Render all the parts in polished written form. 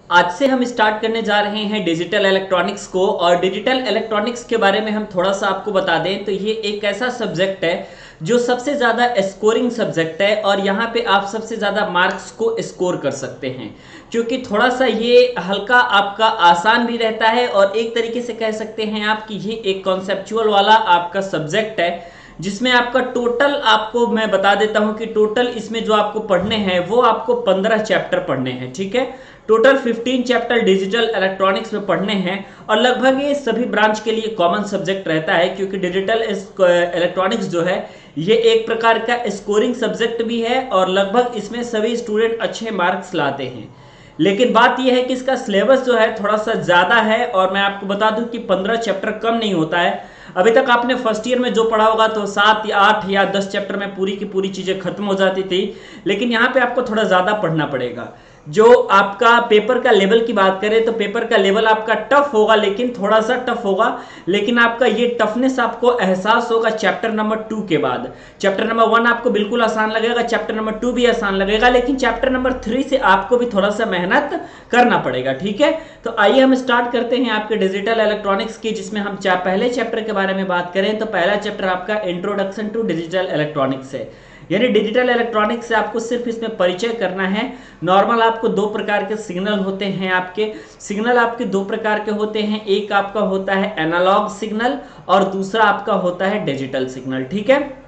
आज से हम स्टार्ट करने जा रहे हैं डिजिटल इलेक्ट्रॉनिक्स को। और डिजिटल इलेक्ट्रॉनिक्स के बारे में हम थोड़ा सा आपको बता दें तो ये एक ऐसा सब्जेक्ट है जो सबसे ज़्यादा स्कोरिंग सब्जेक्ट है और यहाँ पे आप सबसे ज़्यादा मार्क्स को स्कोर कर सकते हैं, क्योंकि थोड़ा सा ये हल्का आपका आसान भी रहता है और एक तरीके से कह सकते हैं आप कि ये एक कॉन्सेप्चुअल वाला आपका सब्जेक्ट है, जिसमें आपका टोटल, आपको मैं बता देता हूं कि टोटल इसमें जो आपको पढ़ने हैं वो आपको 15 चैप्टर पढ़ने हैं। ठीक है, टोटल 15 चैप्टर डिजिटल इलेक्ट्रॉनिक्स में पढ़ने हैं और लगभग ये सभी ब्रांच के लिए कॉमन सब्जेक्ट रहता है, क्योंकि डिजिटल इलेक्ट्रॉनिक्स जो है ये एक प्रकार का स्कोरिंग सब्जेक्ट भी है और लगभग इसमें सभी स्टूडेंट अच्छे मार्क्स लाते हैं। लेकिन बात यह है कि इसका सिलेबस जो है थोड़ा सा ज़्यादा है और मैं आपको बता दूं कि 15 चैप्टर कम नहीं होता है। अभी तक आपने फर्स्ट ईयर में जो पढ़ा होगा तो 7 या 8 या 10 चैप्टर में पूरी की पूरी चीज़ें खत्म हो जाती थी, लेकिन यहाँ पे आपको थोड़ा ज़्यादा पढ़ना पड़ेगा। जो आपका पेपर का लेवल की बात करें तो पेपर का लेवल आपका टफ होगा, लेकिन थोड़ा सा टफ होगा, लेकिन आपका ये टफनेस आपको एहसास होगा चैप्टर नंबर 2 के बाद। चैप्टर नंबर 1 आपको बिल्कुल आसान लगेगा, चैप्टर नंबर 2 भी आसान लगेगा, लेकिन चैप्टर नंबर 3 से आपको भी थोड़ा सा मेहनत करना पड़ेगा। ठीक है, तो आइए हम स्टार्ट करते हैं आपके डिजिटल इलेक्ट्रॉनिक्स की, जिसमें हम पहले चैप्टर के बारे में बात करें तो पहला चैप्टर आपका इंट्रोडक्शन टू डिजिटल इलेक्ट्रॉनिक्स है। यानी डिजिटल इलेक्ट्रॉनिक्स से आपको सिर्फ इसमें परिचय करना है। नॉर्मल आपको दो प्रकार के सिग्नल होते हैं, आपके सिग्नल आपके दो प्रकार के होते हैं, एक आपका होता है एनालॉग सिग्नल और दूसरा आपका होता है डिजिटल सिग्नल। ठीक है,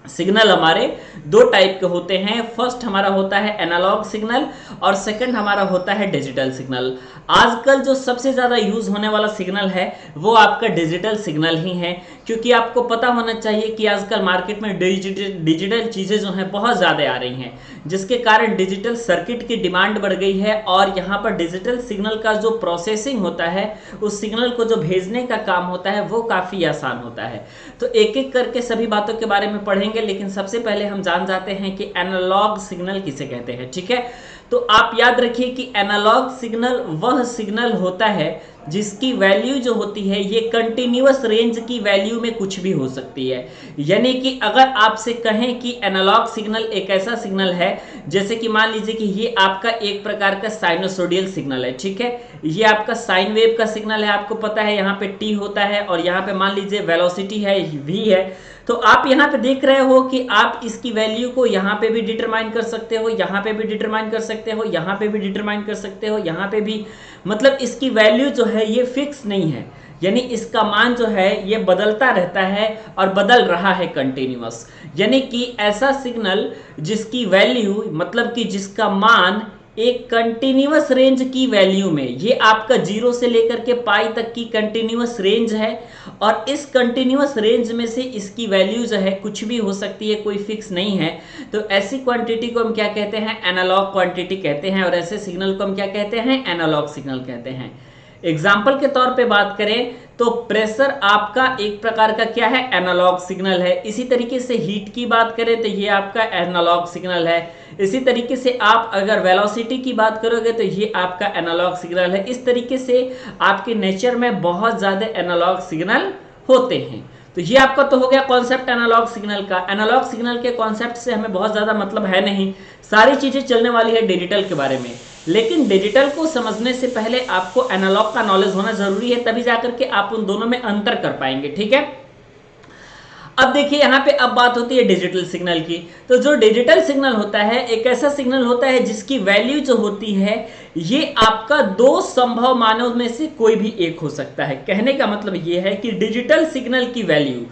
सिग्नल हमारे दो टाइप के होते हैं, फर्स्ट हमारा होता है एनालॉग सिग्नल और सेकंड हमारा होता है डिजिटल सिग्नल। आजकल जो सबसे ज़्यादा यूज़ होने वाला सिग्नल है वो आपका डिजिटल सिग्नल ही है, क्योंकि आपको पता होना चाहिए कि आजकल मार्केट में डिजिटल चीज़ें जो हैं बहुत ज़्यादा आ रही हैं, जिसके कारण डिजिटल सर्किट की डिमांड बढ़ गई है और यहाँ पर डिजिटल सिग्नल का जो प्रोसेसिंग होता है, उस सिग्नल को जो भेजने का काम होता है वो काफ़ी आसान होता है। तो एक एक करके सभी बातों के बारे में पढ़ेंगे, लेकिन सबसे पहले हम जान जाते हैं कि एनालॉग सिग्नल किसे कहते हैं। ठीक है, तो आप याद रखिए कि एनालॉग सिग्नल वह सिग्नल होता है जिसकी वैल्यू जो होती है ये कंटिन्यूअस रेंज की वैल्यू में कुछ भी हो सकती है। यानी कि अगर आपसे कहें कि एनालॉग सिग्नल एक ऐसा सिग्नल है, जैसे कि मान लीजिए कि ये आपका एक प्रकार का साइनोसोडियल सिग्नल है। ठीक है, ये आपका साइन वेव का सिग्नल है, आपको पता है यहाँ पे टी होता है और यहाँ पे मान लीजिए वेलोसिटी है वी है। तो आप यहाँ पे देख रहे हो कि आप इसकी वैल्यू को यहाँ पे भी डिटरमाइन कर सकते हो, यहाँ पे भी डिटरमाइन कर सकते हो, यहाँ पे भी डिटरमाइन कर सकते हो, यहाँ पे भी, मतलब इसकी वैल्यू जो है ये फिक्स नहीं है, यानी इसका मान जो है ये बदलता रहता है और बदल रहा है कंटिन्यूअस। यानी कि ऐसा सिग्नल जिसकी वैल्यू, मतलब कि जिसका मान एक कंटिन्यूअस रेंज की वैल्यू में, ये आपका 0 से लेकर के पाई तक की कंटिन्यूअस रेंज है और इस कंटिन्यूअस रेंज में से इसकी वैल्यू जो है कुछ भी हो सकती है, कोई फिक्स नहीं है। तो ऐसी क्वांटिटी को हम क्या कहते हैं, एनालॉग क्वांटिटी कहते हैं और ऐसे सिग्नल को हम क्या कहते हैं, एनालॉग सिग्नल कहते हैं। एग्जाम्पल के तौर पे बात करें तो प्रेशर आपका एक प्रकार का क्या है, एनालॉग सिग्नल है। इसी तरीके से हीट की बात करें तो ये आपका एनालॉग सिग्नल है। इसी तरीके से आप अगर वेलोसिटी की बात करोगे तो ये आपका एनालॉग सिग्नल है। इस तरीके से आपके नेचर में बहुत ज्यादा एनालॉग सिग्नल होते हैं। तो ये आपका तो हो गया कॉन्सेप्ट एनालॉग सिग्नल का। एनालॉग सिग्नल के कॉन्सेप्ट से हमें बहुत ज्यादा मतलब है नहीं, सारी चीजें चलने वाली है डिजिटल के बारे में। लेकिन डिजिटल को समझने से पहले आपको एनालॉग का नॉलेज होना जरूरी है, तभी जाकर के आप उन दोनों में अंतर कर पाएंगे। ठीक है, अब देखिए यहाँ पे अब बात होती है डिजिटल सिग्नल की। तो जो डिजिटल सिग्नल होता है एक ऐसा सिग्नल होता है जिसकी वैल्यू जो होती है ये आपका दो संभव मानों में से कोई भी एक हो सकता है। कहने का मतलब ये है कि डिजिटल सिग्नल की वैल्यू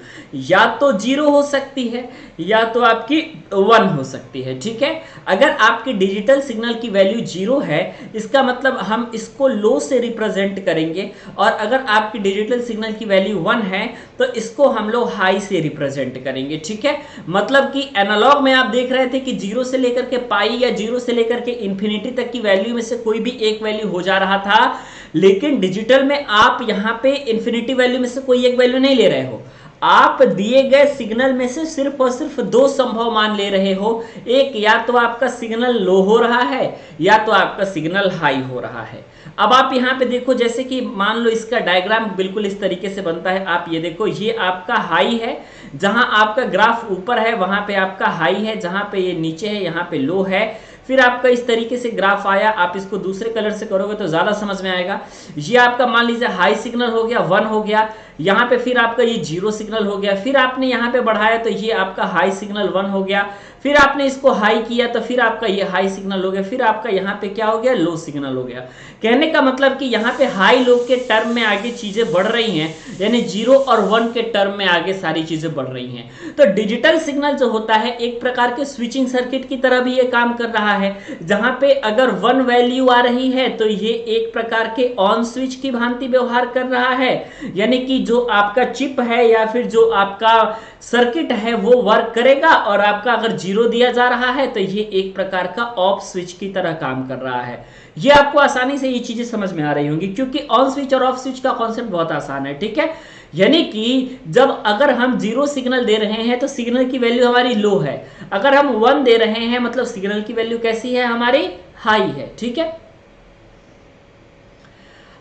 या तो 0 हो सकती है या तो आपकी 1 हो सकती है। ठीक है, अगर आपकी डिजिटल सिग्नल की वैल्यू 0 है इसका मतलब हम इसको लो से रिप्रेजेंट करेंगे, और अगर आपकी डिजिटल सिग्नल की वैल्यू 1 है तो इसको हम लोग हाई से रिप्रेजेंट करेंगे। ठीक है, मतलब कि एनालॉग में आप देख रहे थे कि 0 से लेकर के पाई या 0 से लेकर के इंफिनिटी तक की वैल्यू में से कोई भी एक वैल्यू हो जा रहा था, लेकिन डिजिटल में आप यहाँ पे इंफिनिटी वैल्यू में से कोई एक वैल्यू नहीं ले रहे हो, आप दिए गए सिग्नल में से सिर्फ और सिर्फ दो संभव मान ले रहे हो। एक, या तो आपका सिग्नल लो हो रहा है या तो आपका सिग्नल हाई हो रहा है। अब आप यहाँ पे देखो, जैसे कि मान लो इसका डायग्राम बिल्कुल इस तरीके से बनता है। आप ये देखो, ये आपका हाई है, जहां आपका ग्राफ ऊपर है वहां पे आपका हाई है, जहां पे ये नीचे है यहाँ पे लो है। फिर आपका इस तरीके से ग्राफ आया, आप इसको दूसरे कलर से करोगे तो ज्यादा समझ में आएगा। ये आपका मान लीजिए हाई सिग्नल हो गया, 1 हो गया, यहाँ पे फिर आपका ये 0 सिग्नल हो गया, फिर आपने यहाँ पे बढ़ाया तो ये आपका हाई सिग्नल 1 हो गया, फिर आपने इसको हाई किया तो फिर आपका ये हाई सिग्नल हो गया, फिर आपका यहाँ पे क्या हो गया, लो सिग्नल हो गया। कहने का मतलब कि यहाँ पे हाई लो के टर्म में आगे चीजें बढ़ रही हैं, यानी 0 और 1 के टर्म में आगे सारी चीजें बढ़ रही हैं। तो डिजिटल सिग्नल जो होता है एक प्रकार के स्विचिंग सर्किट की तरह भी ये काम कर रहा है, जहां पे अगर 1 वैल्यू आ रही है तो ये एक प्रकार के ऑन स्विच की भांति व्यवहार कर रहा है, यानी कि जो आपका चिप है या फिर जो आपका सर्किट है वो वर्क करेगा, और आपका अगर 0 दिया जा रहा है तो ये एक प्रकार का ऑफ स्विच की तरह काम कर रहा है। ये आपको आसानी से ये चीजें समझ में आ रही होंगी, क्योंकि ऑन स्विच और ऑफ स्विच का कॉन्सेप्ट बहुत आसान है, ठीक है। यानी कि जब अगर हम 0 सिग्नल दे रहे हैं तो सिग्नल की वैल्यू हमारी लो है, अगर हम 1 दे रहे हैं मतलब सिग्नल की वैल्यू कैसी है, हमारी हाई है, ठीक है।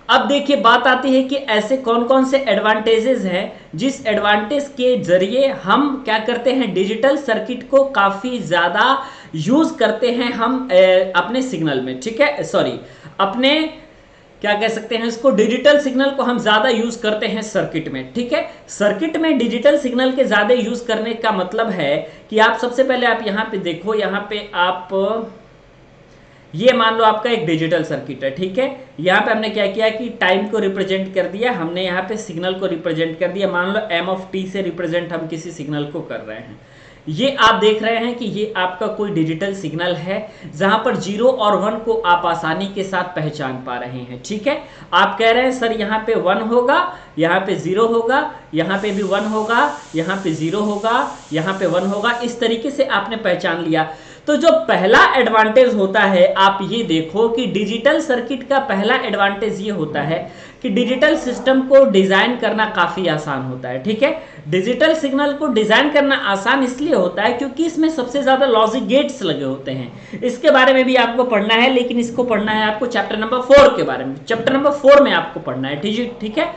अब देखिए बात आती है कि ऐसे कौन कौन से एडवांटेजेस हैं जिस एडवांटेज के जरिए हम क्या करते हैं, डिजिटल सर्किट को काफी ज्यादा यूज करते हैं हम अपने सिग्नल में, ठीक है, सॉरी अपने क्या कह सकते हैं इसको, डिजिटल सिग्नल को हम ज्यादा यूज करते हैं सर्किट में, ठीक है। सर्किट में डिजिटल सिग्नल के ज्यादा यूज करने का मतलब है कि आप सबसे पहले आप यहां पे देखो, यहां पे आप ये मान लो आपका एक डिजिटल सर्किट है, ठीक है। यहाँ पे हमने क्या किया कि टाइम को रिप्रेजेंट कर दिया, हमने यहाँ पे सिग्नल को रिप्रेजेंट कर दिया, मान लो m ऑफ t से रिप्रेजेंट हम किसी सिग्नल को कर रहे हैं। ये आप देख रहे हैं कि ये आपका कोई डिजिटल सिग्नल है जहां पर 0 और 1 को आप आसानी के साथ पहचान पा रहे हैं, ठीक है। आप कह रहे हैं सर यहाँ पे 1 होगा, यहाँ पे 0 होगा, यहाँ पे भी 1 होगा, यहाँ पे 0 होगा, यहाँ पे 1 होगा, इस तरीके से आपने पहचान लिया। तो जो पहला एडवांटेज होता है, आप ये देखो कि डिजिटल सर्किट का पहला एडवांटेज ये होता है कि डिजिटल सिस्टम को डिजाइन करना काफी आसान होता है, ठीक है। डिजिटल सिग्नल को डिजाइन करना आसान इसलिए होता है क्योंकि इसमें सबसे ज्यादा लॉजिक गेट्स लगे होते हैं। इसके बारे में भी आपको पढ़ना है, लेकिन इसको पढ़ना है आपको चैप्टर नंबर 4 के बारे में, चैप्टर नंबर 4 में आपको पढ़ना है, ठीक है।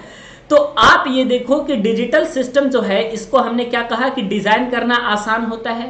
तो आप ये देखो कि डिजिटल सिस्टम जो है इसको हमने क्या कहा कि डिजाइन करना आसान होता है,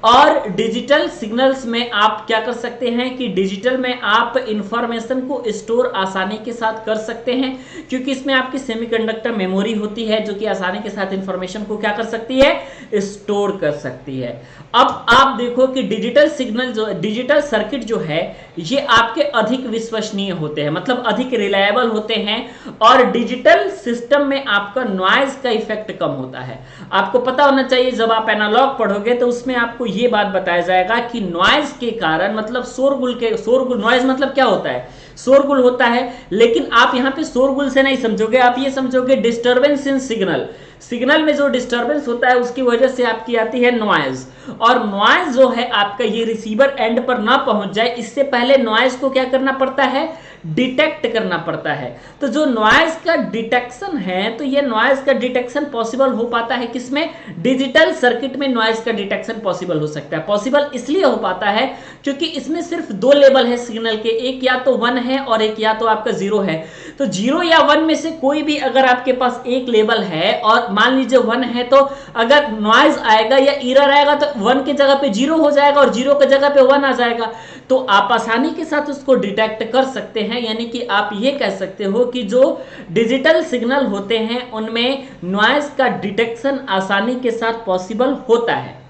और डिजिटल सिग्नल्स में आप क्या कर सकते हैं कि डिजिटल में आप इंफॉर्मेशन को स्टोर आसानी के साथ कर सकते हैं, क्योंकि इसमें आपकी सेमीकंडक्टर मेमोरी होती है जो कि आसानी के साथ इंफॉर्मेशन को क्या कर सकती है, स्टोर कर सकती है। अब आप देखो कि डिजिटल सिग्नल जो डिजिटल सर्किट जो है ये आपके अधिक विश्वसनीय होते हैं, मतलब अधिक रिलायबल होते हैं, और डिजिटल सिस्टम में आपका नॉइज का इफेक्ट कम होता है। आपको पता होना चाहिए जब आप एनालॉग पढ़ोगे तो उसमें आपको ये बात बताया जाएगा कि नॉइज के कारण, मतलब शोरगुल नॉइज मतलब क्या होता है, शोरगुल होता है, लेकिन आप यहाँ पे शोरगुल से नहीं समझोगे, आप ये समझोगे डिस्टर्बेंस इन सिग्नल। सिग्नल में जो डिस्टर्बेंस होता है उसकी वजह से आपकी आती है नॉइज, और नॉइज जो है आपका ये रिसीवर एंड पर ना पहुंच जाए इससे पहले नॉइज को क्या करना पड़ता है, डिटेक्ट करना पड़ता है। तो जो नॉइज का डिटेक्शन है, तो ये नॉइज का डिटेक्शन पॉसिबल हो पाता है किसमें, डिजिटल सर्किट में नॉइज का डिटेक्शन पॉसिबल हो सकता है। पॉसिबल इसलिए हो पाता है क्योंकि इसमें सिर्फ 2 लेवल है सिग्नल के, एक या तो 1 है और एक या तो आपका 0 है। तो 0 या 1 में से कोई भी अगर आपके पास एक लेवल है और मान लीजिए 1 है, तो अगर नॉइज आएगा या एरर आएगा तो 1 की जगह पे 0 हो जाएगा और 0 की जगह पे 1 आ जाएगा। तो आप आसानी के साथ उसको डिटेक्ट कर सकते हैं, यानी कि आप ये कह सकते हो कि जो डिजिटल सिग्नल होते हैं उनमें नॉइज का डिटेक्शन आसानी के साथ पॉसिबल होता है।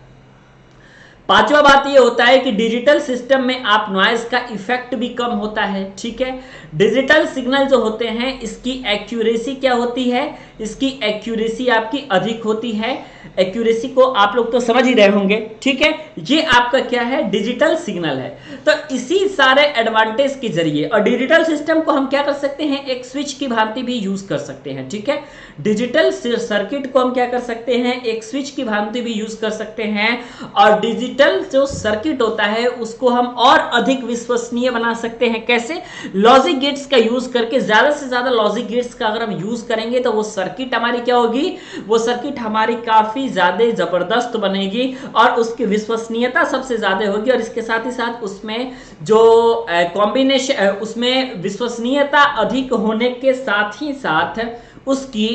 पांचवा बात ये होता है कि डिजिटल सिस्टम में आप नॉइज का इफेक्ट भी कम होता है, ठीक है। डिजिटल सिग्नल जो होते हैं इसकी एक्यूरेसी क्या होती है, इसकी एक्यूरेसी आपकी अधिक होती है। एक्यूरेसी को आप लोग तो समझ ही रहे होंगे, ठीक है। ये आपका क्या है, डिजिटल सिग्नल है। तो इसी सारे एडवांटेज के जरिए, और डिजिटल सिस्टम को हम क्या कर सकते हैं, एक स्विच की भांति भी यूज कर सकते हैं, ठीक है। डिजिटल सर्किट को हम क्या कर सकते हैं, एक स्विच की भांति भी यूज कर सकते हैं, और डिजिटल जो सर्किट होता है उसको हम और अधिक विश्वसनीय बना सकते हैं। कैसे, लॉजिक गेट्स का यूज करके, ज्यादा से ज्यादा लॉजिक गेट्स का अगर हम यूज करेंगे तो वो सर्किट हमारी क्या होगी, वो सर्किट हमारी काफी ज्यादा जबरदस्त बनेगी और उसकी विश्वसनीयता सबसे ज्यादा होगी, और इसके साथ ही साथ उसमें जो कॉम्बिनेशन, उसमें विश्वसनीयता अधिक होने के साथ ही साथ उसकी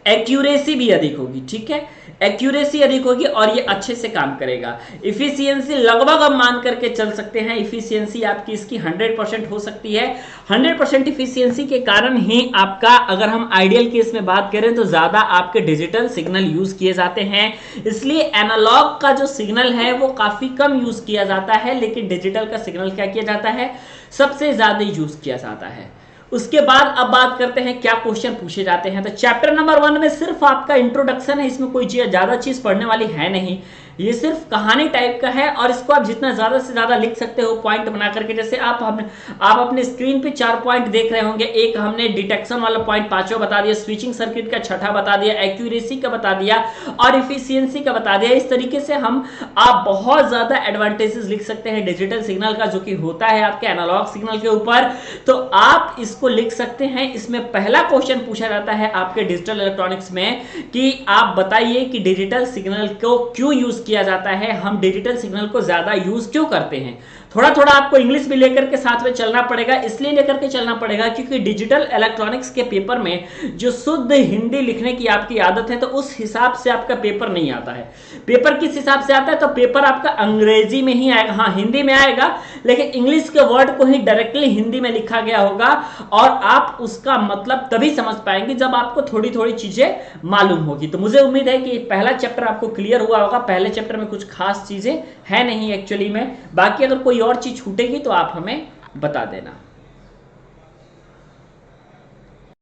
एक्यूरेसी भी अधिक होगी, ठीक है। एक्यूरेसी अधिक होगी और ये अच्छे से काम करेगा। इफिशियंसी लगभग हम मान करके चल सकते हैं, इफिशियंसी आपकी इसकी 100% हो सकती है। 100% इफिशियंसी के कारण ही आपका, अगर हम आइडियल केस में बात करें तो ज्यादा आपके डिजिटल सिग्नल यूज किए जाते हैं, इसलिए एनालॉग का जो सिग्नल है वो काफी कम यूज किया जाता है, लेकिन डिजिटल का सिग्नल क्या किया जाता है, सबसे ज्यादा यूज किया जाता है। उसके बाद अब बात करते हैं क्या क्वेश्चन पूछे जाते हैं। तो चैप्टर नंबर 1 में सिर्फ आपका इंट्रोडक्शन है, इसमें कोई ज्यादा चीज पढ़ने वाली है नहीं, ये सिर्फ कहानी टाइप का है और इसको आप जितना ज्यादा से ज्यादा लिख सकते हो पॉइंट बना करके। जैसे आप अपने स्क्रीन पे 4 पॉइंट देख रहे होंगे, एक हमने डिटेक्शन वाला पॉइंट 5वां बता दिया, स्विचिंग सर्किट का 6ठा बता दिया, एक्यूरेसी का बता दिया और इफिशियंसी का बता दिया। इस तरीके से आप बहुत ज्यादा एडवांटेजेस लिख सकते हैं डिजिटल सिग्नल का, जो कि होता है आपके एनालॉग सिग्नल के ऊपर, तो आप इसको लिख सकते हैं। इसमें पहला क्वेश्चन पूछा जाता है आपके डिजिटल इलेक्ट्रॉनिक्स में कि आप बताइए कि डिजिटल सिग्नल को क्यों यूज किया जाता है, हम डिजिटल सिग्नल को ज्यादा यूज क्यों करते हैं। थोड़ा थोड़ा आपको इंग्लिश भी लेकर के साथ में चलना पड़ेगा, इसलिए लेकर के चलना पड़ेगा क्योंकि डिजिटल इलेक्ट्रॉनिक्स के पेपर में जो शुद्ध हिंदी लिखने की आपकी आदत है, तो उस हिसाब से आपका पेपर नहीं आता है। पेपर किस हिसाब से आता है, तो पेपर आपका अंग्रेजी में ही आएगा, हाँ हिंदी में आएगा, लेकिन इंग्लिश के वर्ड को ही डायरेक्टली हिंदी में लिखा गया होगा और आप उसका मतलब तभी समझ पाएंगे जब आपको थोड़ी थोड़ी चीजें मालूम होगी। तो मुझे उम्मीद है कि पहला चैप्टर आपको क्लियर हुआ होगा। पहले चैप्टर में कुछ खास चीजें है नहीं एक्चुअली में, बाकी अगर कोई और चीज छूटेगी तो आप हमें बता देना।